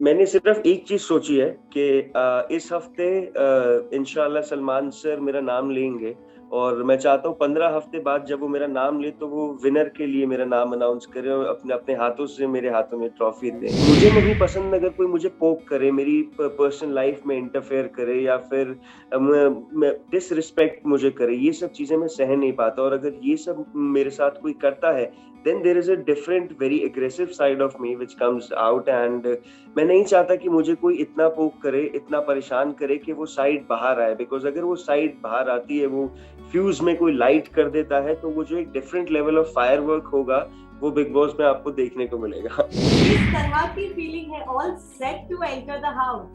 मैंने सिर्फ एक चीज सोची है कि इस हफ्ते इंशाल्लाह सलमान सर मेरा नाम लेंगे। और मैं चाहता हूँ 15 हफ्ते बाद जब वो मेरा नाम ले तो वो विनर के लिए मेरा नाम अनाउंस करे और अपने अपने हाथों से मेरे हाथों में ट्रॉफी दे। मुझे नहीं पसंद अगर कोई मुझे पोक करे, मेरी पर्सनल लाइफ में इंटरफेयर करे या फिर डिसरिस्पेक्ट मुझे करे, ये सब चीजें मैं सह नहीं पाता। और अगर ये सब मेरे साथ कोई करता है then there is a different very aggressive side of me which comes out and मैं नहीं चाहता कि मुझे कोई इतना पोक करे, इतना परेशान करे कि वो साइड बाहर आए। बिकॉज अगर वो साइड बाहर आती है, वो फ्यूज में कोई लाइट कर देता है, तो वो जो एक डिफरेंट लेवल ऑफ फायरवर्क होगा वो बिग बॉस में आपको देखने को मिलेगा। किस तरह की फीलिंग है? All set to enter the house?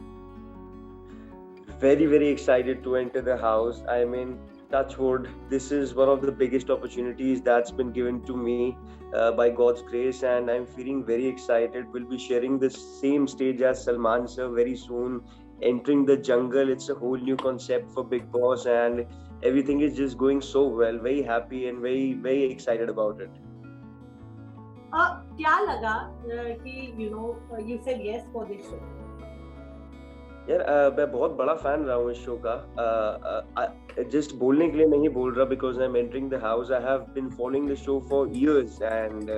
Very excited to enter the house. I mean, touch wood, this is one of the biggest opportunities that's been given to me by God's grace, and I'm feeling very excited. We'll be sharing the same stage as Salman sir very soon, entering the jungle. It's a whole new concept for Big Boss and everything is just going so well. Very happy and very excited about it. क्या लगा कि you said yes for this show? यार मैं बहुत बड़ा fan रहा हूँ इस शो का। जस्ट बोलने के लिए नहीं बोल रहा, because I am entering the house. I have been following the show for years and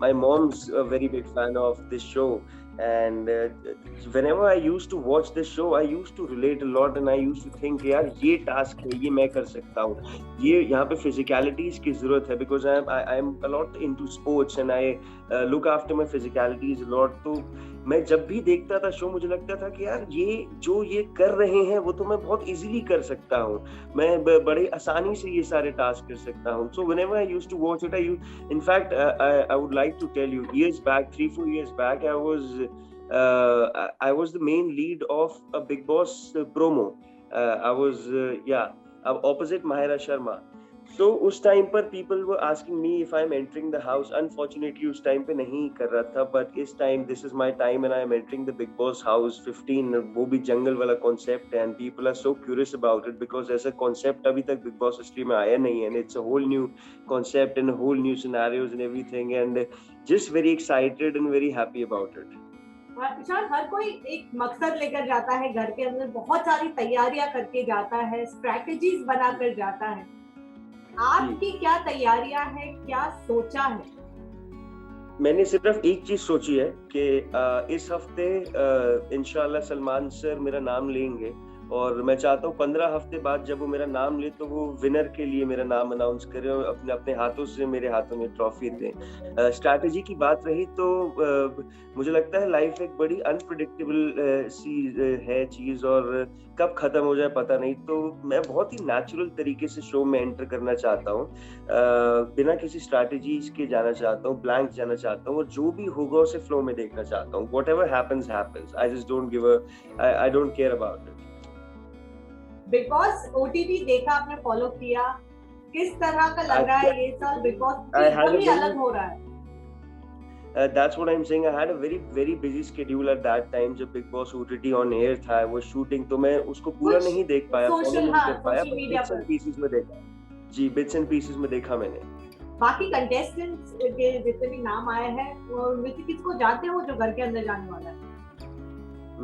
my mom's a very big fan of this show and whenever I used to watch this show I used to relate a lot and I used to think यार ये task है, ये मैं कर सकता हूँ, ये यहाँ पे physicalities की जरूरत है, because I am a lot into sports and I look after my physicalities a lot। तो मैं जब भी देखता था शो मुझे लगता था कि यार ये कर रहे हैं वो तो मैं बहुत इजीली कर सकता हूँ, मैं बड़े आसानी से ये सारे टास्क कर सकता हूँ। So whenever I used to watch it, in fact I would like to tell you, years back, 3-4 years back, I was the main lead of a Big Boss promo. I was opposite Mahira Sharma. So उस time पर people were asking me if I'm entering the house. Unfortunately उस time पे नहीं कर रहा था, but इस time this is my time and I am entering the Big Boss house 15, वो भी जंगल वाला concept, and people are so curious about it because ऐसा concept अभी तक Big Boss हिस्ट्री में आया नहीं है, and it's a whole new concept and a whole new scenarios and everything, and just very excited and very happy about it. विशाल, हर कोई एक मकसद लेकर जाता है, घर के अंदर बहुत सारी तैयारियां करके जाता है, स्ट्रैटेजीज बनाकर जाता है। आपकी क्या तैयारियां हैं, क्या सोचा है? मैंने सिर्फ एक चीज सोची है कि इस हफ्ते इंशाल्लाह सलमान सर मेरा नाम लेंगे और मैं चाहता हूँ 15 हफ्ते बाद जब वो मेरा नाम ले तो वो विनर के लिए मेरा नाम अनाउंस करे और अपने अपने हाथों से मेरे हाथों में ट्रॉफी दें। स्ट्रैटेजी की बात रही तो मुझे लगता है लाइफ एक बड़ी अनप्रिडिक्टेबल सी है चीज और कब खत्म हो जाए पता नहीं, तो मैं बहुत ही नेचुरल तरीके से शो में एंटर करना चाहता हूँ, बिना किसी स्ट्रैटेजीज के जाना चाहता हूँ, ब्लैंक जाना चाहता हूँ और जो भी होगा उसे फ्लो में देखना चाहता हूँ। Whatever happens happens, I just don't give I don't care about it. Big boss OTT देखा, आपने फॉलो किया, किस तरह का लग रहा है ये साल बिग बॉस एकदम अलग हो रहा है? That's what I'm saying. I had a very busy schedule at that time जब Big Boss OTT on air था, वो शूटिंग, तो मैं उसको पूरा नहीं देख पाया, फॉलो नहीं कर पाया, bits and pieces में देखा। जी, bits and pieces में देखा मैंने। बाकी कंटेस्टेंट्स के जितने भी नाम आए हैं उनमें से किसको जानते हो जो घर के अंदर जाने वाला है?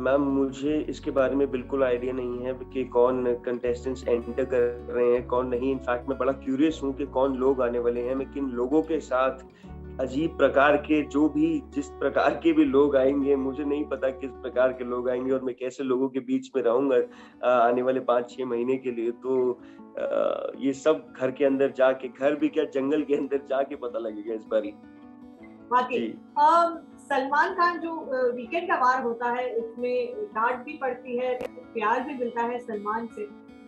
मैम मुझे इसके बारे में बिल्कुल आइडिया नहीं है कि कौन कंटेस्टेंट्स एंटर कर रहे हैं कौन नहीं। इनफैक्ट मैं बड़ा क्यूरियस हूँ कि कौन लोग आने वाले हैं, मैं किन लोगों के साथ अजीब प्रकार के जिस प्रकार के भी लोग आएंगे, मुझे नहीं पता किस प्रकार के लोग आएंगे और मैं कैसे लोगों के बीच में रहूंगा आने वाले 5-6 महीने के लिए। तो ये सब घर के अंदर जाके, घर भी क्या जंगल के अंदर जाके पता लगेगा इस बारी। सलमान खान जो वीकेंड का वार होता है उसमें डांट भी पड़ती है, प्यार भी मिलता है सलमान से,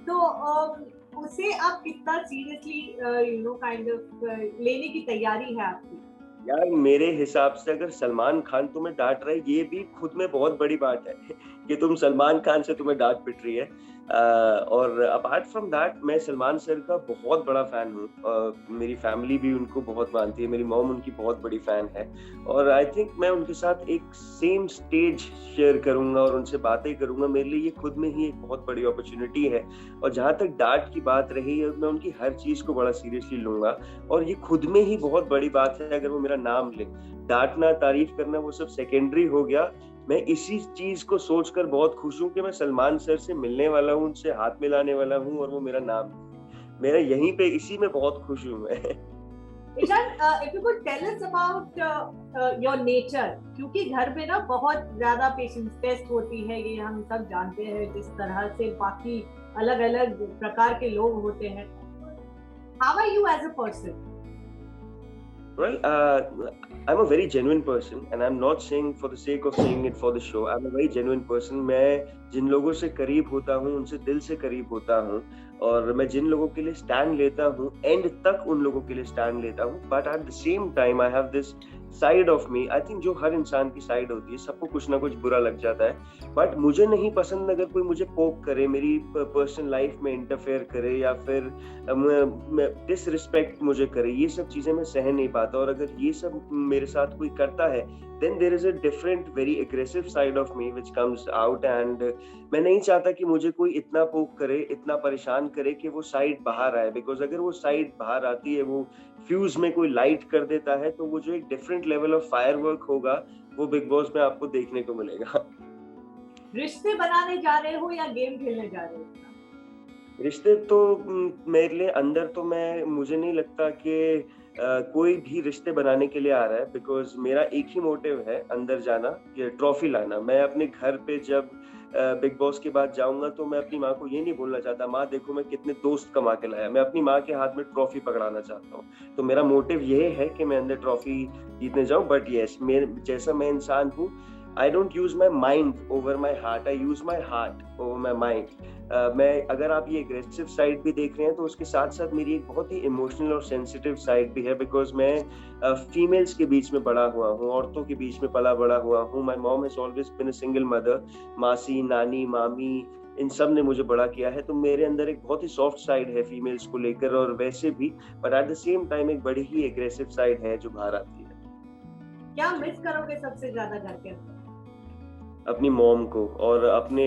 तो उसे आप कितना सीरियसली काइंड ऑफ लेने की तैयारी है आपकी? यार मेरे हिसाब से अगर सलमान खान तुम्हें डांट रहा है ये भी खुद में बहुत बड़ी बात है कि तुम सलमान खान से तुम्हें डांट पिट रही है। और अपार्ट फ्रॉम दैट मैं सलमान सर का बहुत बड़ा फैन हूँ, मेरी फैमिली भी उनको बहुत मानती है, मेरी मॉम उनकी बहुत बड़ी फैन है और आई थिंक मैं उनके साथ एक सेम स्टेज शेयर करूंगा और उनसे बातें करूंगा, मेरे लिए ये खुद में ही एक बहुत बड़ी अपॉर्चुनिटी है। और जहां तक डांट की बात रही है मैं उनकी हर चीज को बड़ा सीरियसली लूंगा और ये खुद में ही बहुत बड़ी बात है अगर वो मेरा नाम ले। डांटना, तारीफ करना वो सब सेकेंडरी हो गया, मैं इसी चीज को सोचकर बहुत खुश हूँ कि मैं सलमान सर से मिलने वाला हूँ, उनसे हाथ मिलाने वाला हूँ और वो मेरा नाम, मेरा यहीं पे इसी में बहुत खुश हूँ मैं। Ishan, if you could tell us about your nature, क्योंकि घर में ना बहुत ज्यादा पेशेंस टेस्ट होती है, ये हम सब जानते हैं, जिस तरह से बाकी अलग अलग प्रकार के लोग होते हैं. How are you as a person? Well, I'm a very genuine person, and I'm not saying for the sake of saying it for the show. I'm a very genuine person. मैं जिन लोगों से करीब होता हूँ, उनसे दिल से करीब होता हूँ, और मैं जिन लोगों के लिए स्टैंड लेता हूँ, एंड तक उन लोगों के लिए स्टैंड लेता हूँ. But at the same time I have this side of me. I think जो हर इंसान की साइड होती है, सबको कुछ ना कुछ बुरा लग जाता है. बट मुझे नहीं पसंद अगर कोई मुझे पोक करे, मेरी पर्सनल लाइफ में इंटरफेयर करे, या फिर डिसरिस्पेक्ट मुझे करे. ये सब चीजें मैं सह नहीं पाता, और अगर ये सब मेरे साथ कोई करता है, then there is a different very aggressive side of me which comes out, and मैं नहीं चाहता कि मुझे कोई इतना पोक करे, इतना परेशान करे कि वो साइड बाहर आए. बिकॉज अगर वो साइड बाहर आती है, वो फ्यूज में कोई लाइट कर देता है, तो वो जो एक डिफरेंट लेवल ऑफ फायरवर्क होगा, वो बिग बॉस में आपको देखने को मिलेगा. रिश्ते बनाने जा रहे हो या गेम खेलने जा रहे हो? रिश्ते तो मेरे लिए अंदर तो मुझे नहीं लगता कि कोई भी रिश्ते बनाने के लिए आ रहा है. बिकॉज मेरा एक ही मोटिव है अंदर जाना, ये ट्रॉफी लाना. मैं अपने घर पे जब बिग बॉस के बाद जाऊंगा, तो मैं अपनी माँ को ये नहीं बोलना चाहता, माँ देखो मैं कितने दोस्त कमा के लाया. मैं अपनी माँ के हाथ में ट्रॉफी पकड़ाना चाहता हूँ. तो मेरा मोटिव ये है कि मैं अंदर ट्रॉफी जीतने जाऊं. बट यस, जैसा मैं इंसान हूँ, I don't use my mind over my heart. I use my heart over my mind. मैं, अगर आप ये एग्रेसिव साइड भी देख रहे हैं, तो उसके साथ साथ मेरी एक बहुत ही इमोशनल और सेंसिटिव साइड भी है. बिकॉज मैं फीमेल्स के बीच में बड़ा हुआ हूँ, औरतों के बीच में पला बड़ा हुआ हूँ. My mom has always been a single mother. मासी, नानी, मामी, इन सब ने मुझे बड़ा किया है. तो मेरे अंदर एक बहुत ही सॉफ्ट साइड है फीमेल्स को लेकर, और वैसे भी. But at the same time एक बड़ी ही एग्रेसिव साइड है जो बाहर आती है. क्या मिस करोगे सबसे ज्यादा घर के अंदर? अपनी मॉम को, और अपने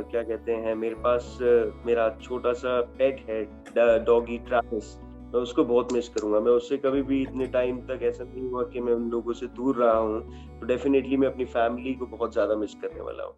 क्या कहते हैं, मेरे पास मेरा छोटा सा पेट है, डॉगी ट्रैविस. मैं उसको बहुत मिस करूंगा. मैं उससे कभी भी इतने टाइम तक ऐसा नहीं हुआ कि मैं उन लोगों से दूर रहा हूँ. तो डेफिनेटली मैं अपनी फैमिली को बहुत ज्यादा मिस करने वाला हूँ.